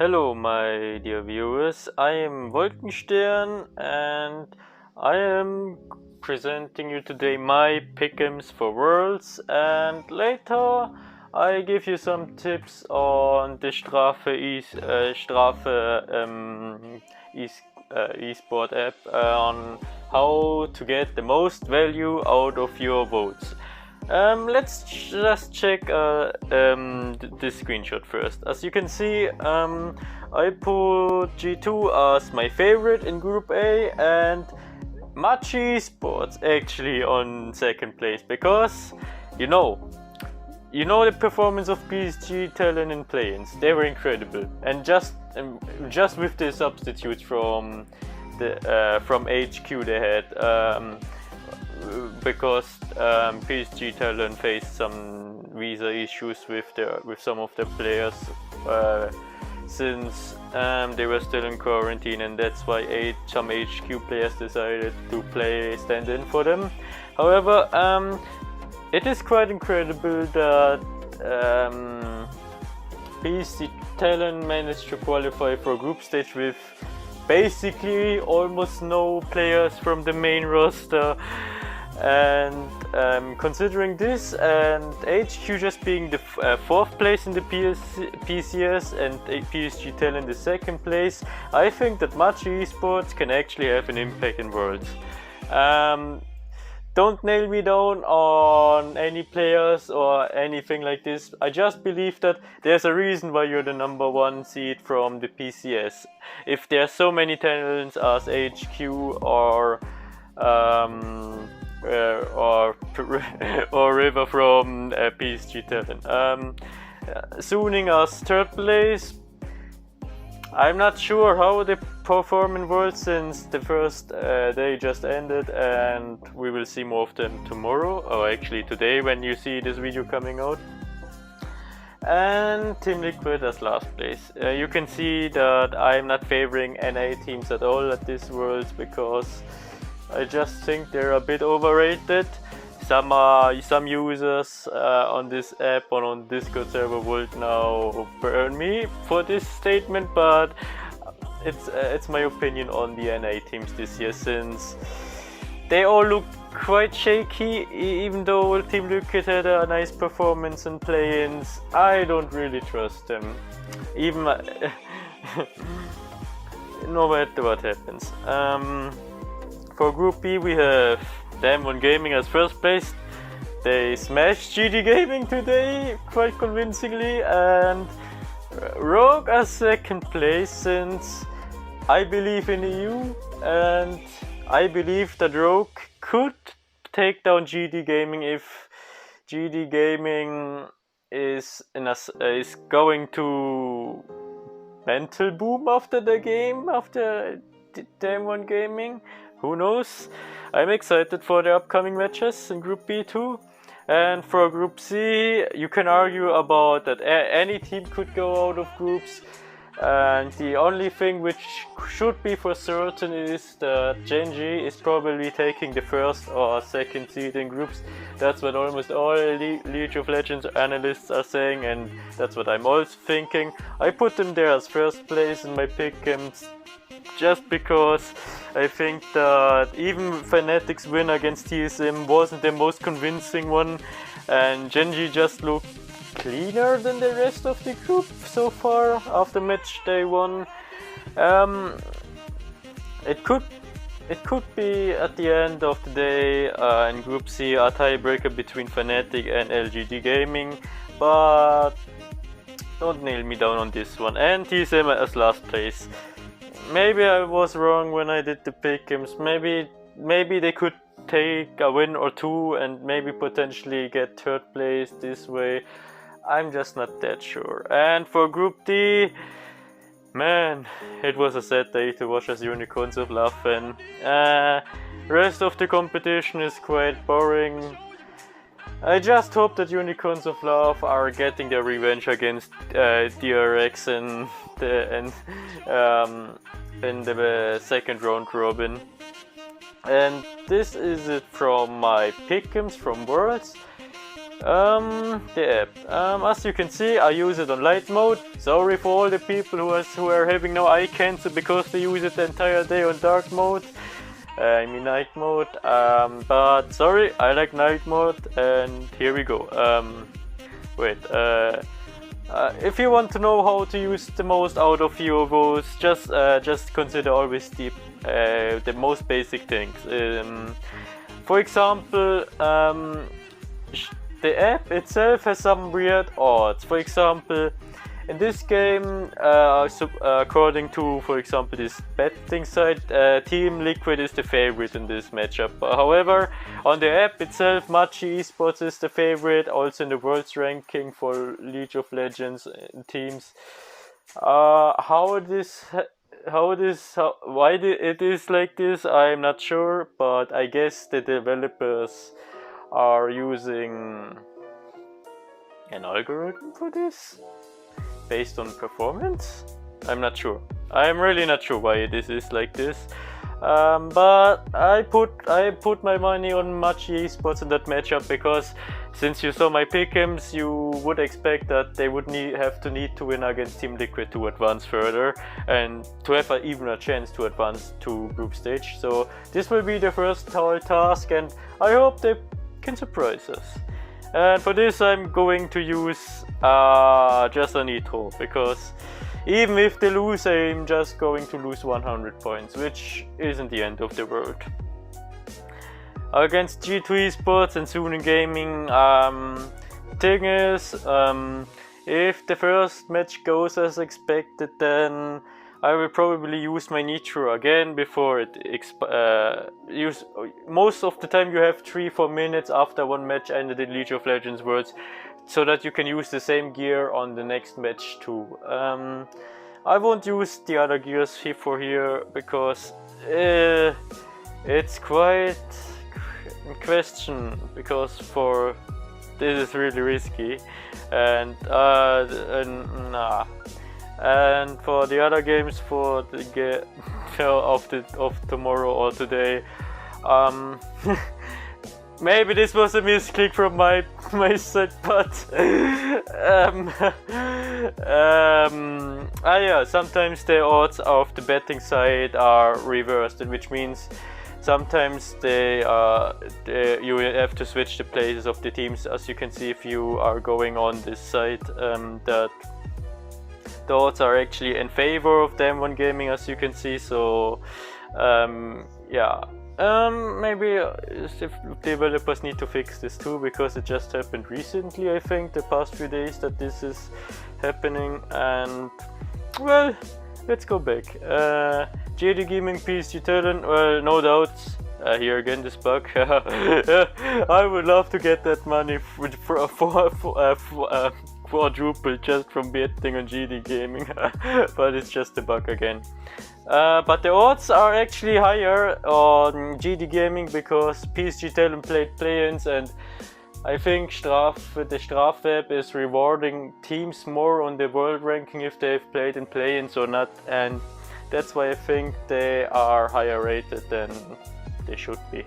Hello, my dear viewers. I am Wolkenstern and I am presenting you today my pick'ems for Worlds, and later I give you some tips on the Esport app on how to get the most value out of your votes. Let's just check this screenshot first. As you can see, I put G2 as my favorite in Group A and LoL Esports actually on second place, because you know the performance of PSG talent in play-ins. They were incredible, and just with the substitutes from HQ they had. Because PSG talent faced some visa issues with some of the players since they were still in quarantine, and that's why some HQ players decided to play stand-in for them. However, it is quite incredible that PSG talent managed to qualify for group stage with basically almost no players from the main roster. And considering this, and HQ just being the fourth place in the PCS and PSG talent the second place, I think that LoL Esports can actually have an impact in Worlds. Don't nail me down on any players or anything like this. I just believe that there's a reason why you're the number one seed from the PCS. If there are so many talents as HQ or River from PSG talent. Suning as third place. I'm not sure how they perform in Worlds since the first day just ended, and we will see more of them tomorrow, or actually today when you see this video coming out. And Team Liquid as last place. You can see that I'm not favoring NA teams at all at this Worlds, because I just think they're a bit overrated. Some users on this app or on Discord server would now burn me for this statement, but it's my opinion on the NA teams this year, since they all look quite shaky. Even though Team Liquid had a nice performance in play-ins, I don't really trust them, even no matter what happens. For Group B, we have Damwon Gaming as first place. They smashed GD Gaming today quite convincingly, and Rogue as second place, since I believe in EU and I believe that Rogue could take down GD Gaming if GD Gaming is going to mental boom after the game, after Damwon Gaming. Who knows? I'm excited for the upcoming matches in Group B too. And for Group C, you can argue about that any team could go out of groups. And the only thing which should be for certain is that Genji is probably taking the first or second seed in groups. That's what almost all League of Legends analysts are saying, and that's what I'm also thinking. I put them there as first place in my pick'ems, just because I think that even Fnatic's win against TSM wasn't the most convincing one, and Genji just looked cleaner than the rest of the group so far after match day 1. It could be at the end of the day in Group C a tiebreaker between Fnatic and LGD Gaming, but don't nail me down on this one. And TSM as last place. Maybe I was wrong when I did the pick'ems. Maybe they could take a win or two and maybe potentially get third place this way. I'm just not that sure. And for Group D, man, it was a sad day to watch as Unicorns of Love fan. Rest of the competition is quite boring. I just hope that Unicorns of Love are getting their revenge against DRX in the second round robin. And this is it from my pick'ems from Worlds. The app. As you can see, I use it on light mode. Sorry for all the people who are having no eye cancer because they use it the entire day on dark mode. I mean night mode. But sorry, I like night mode, and here we go. If you want to know how to use the most out of your goals, just consider always the most basic things. For example, the app itself has some weird odds. For example, in this game, according to, for example, this betting site, Team Liquid is the favorite in this matchup. However, on the app itself, Machi Esports is the favorite, also in the world's ranking for League of Legends teams. Why it is like this, I'm not sure, but I guess the developers are using an algorithm for this based on performance. I'm not sure. I'm really not sure why this is like this. But I put my money on Machi Esports in that matchup because since you saw my pick'ems, you would expect that they would have to win against Team Liquid to advance further and to have even a chance to advance to group stage. So this will be the first tall task, and I hope they can surprise us. And for this I'm going to use just a Nitro, because even if they lose, I'm just going to lose 100 points, which isn't the end of the world. Against G2 Esports and Suning Gaming, thing is, if the first match goes as expected, then I will probably use my Nitro again before it most of the time you have 3-4 minutes after one match ended in League of Legends Worlds, so that you can use the same gear on the next match too. I won't use the other gears here because it's quite in question, because this is really risky, and and for the other games, for the of tomorrow or today, maybe this was a misclick from my side, but yeah, sometimes the odds of the betting side are reversed, which means sometimes you have to switch the places of the teams. As you can see, if you are going on this side, that the odds are actually in favor of them when gaming, as you can see. So yeah, maybe if developers need to fix this too, because it just happened recently, I think the past few days, that this is happening. And well, let's go back. JD Gaming PSG Talent, well, no doubts. Here again, this bug. I would love to get that money for quadruple just from betting on GD Gaming, but it's just a bug again. But the odds are actually higher on GD Gaming because PSG Talent played play-ins, and I think the Strafe web is rewarding teams more on the world ranking if they've played in play-ins or not, and that's why I think they are higher rated than they should be.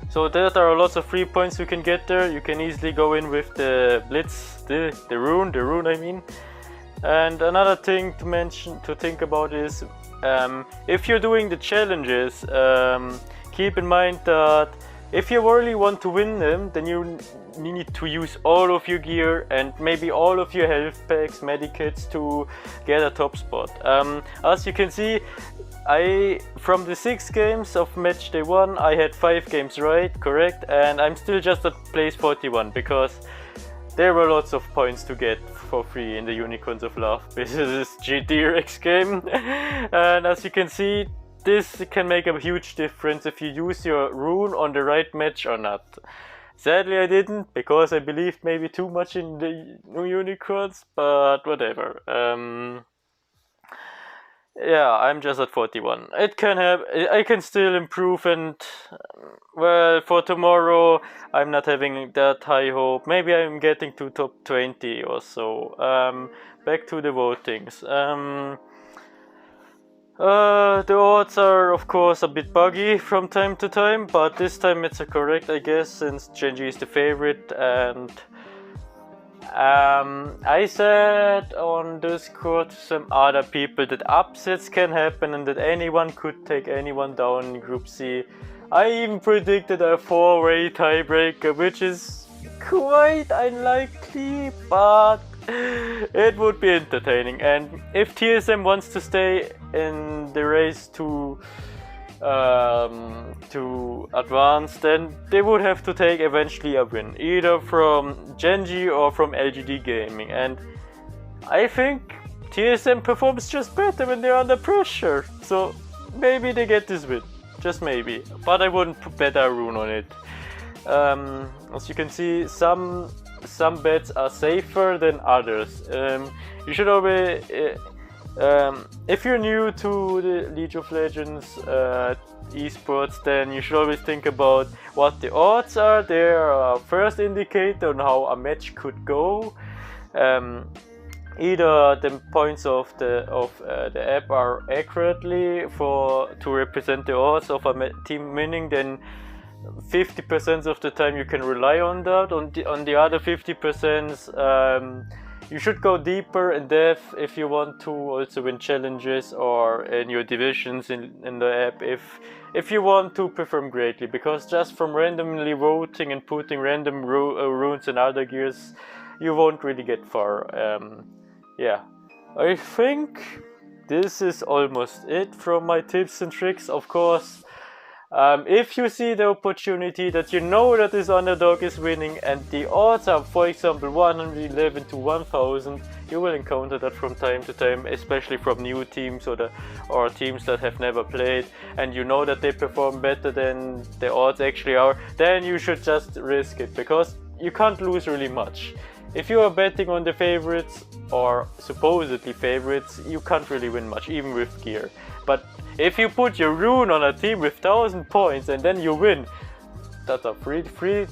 So there are lots of free points you can get there. You can easily go in with the Blitz, the rune I mean. And another thing to think about is, if you're doing the challenges, keep in mind that if you really want to win them, then you need to use all of your gear and maybe all of your health packs, medikits to get a top spot. As you can see, from the 6 games of match day 1, I had 5 games right, correct, and I'm still just at place 41 because there were lots of points to get for free in the Unicorns of Love. This is GTRX game, and as you can see, this can make a huge difference if you use your rune on the right match or not. Sadly I didn't, because I believed maybe too much in the new Unicorns, but whatever. Yeah, I'm just at 41. I can still improve, and well, for tomorrow I'm not having that high hope. Maybe I'm getting to top 20 or so. Back to the votings. The odds are of course a bit buggy from time to time, but this time it's correct, I guess, since Genji is the favorite. And I said on Discord to some other people that upsets can happen and that anyone could take anyone down in Group C. I even predicted a 4-way tiebreaker, which is quite unlikely, but it would be entertaining. And if TSM wants to stay in the race to advance, then they would have to take eventually a win, either from Genji or from LGD Gaming. And I think TSM performs just better when they're under pressure, so maybe they get this win, just maybe, but I wouldn't bet a rune on it. As you can see, some bets are safer than others. You should always, if you're new to the League of Legends esports, then you should always think about what the odds are. They're a first indicator on how a match could go. Either the points of the app are accurately to represent the odds of a team winning, then 50% of the time you can rely on that. On the other 50%, you should go deeper in depth if you want to also win challenges or in your divisions in the app if you want to perform greatly, because just from randomly voting and putting random runes and other gears, you won't really get far. Yeah, I think this is almost it from my tips and tricks. Of course, if you see the opportunity that you know that this underdog is winning and the odds are, for example, 111 to 1000, you will encounter that from time to time, especially from new teams or teams that have never played, and you know that they perform better than the odds actually are, then you should just risk it, because you can't lose really much. If you are betting on the favorites or supposedly favorites, you can't really win much, even with gear. But if you put your rune on a team with 1000 points and then you win, that's a 3,000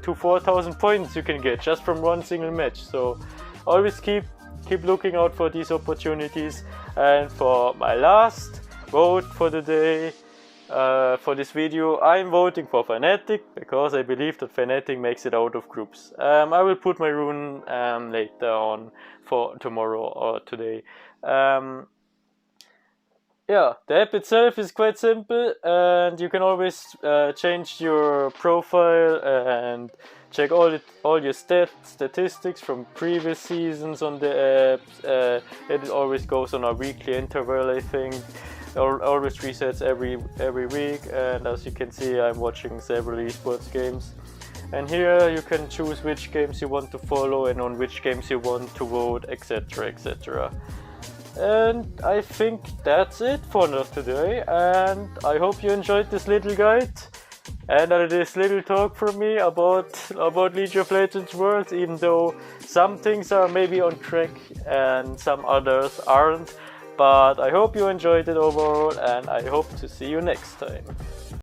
to 4,000 points you can get just from one single match. So always keep looking out for these opportunities. And for my last vote for the day, for this video, I'm voting for Fnatic because I believe that Fnatic makes it out of groups. I will put my rune later on for tomorrow or today. Yeah, the app itself is quite simple, and you can always change your profile and check all your statistics from previous seasons on the app. It always goes on a weekly interval, I think. Always resets every week, and as you can see, I'm watching several esports games. And here you can choose which games you want to follow and on which games you want to vote, etc, etc. And I think that's it for today, and I hope you enjoyed this little guide and this little talk from me about League of Legends Worlds, even though some things are maybe on track and some others aren't. But I hope you enjoyed it overall, and I hope to see you next time.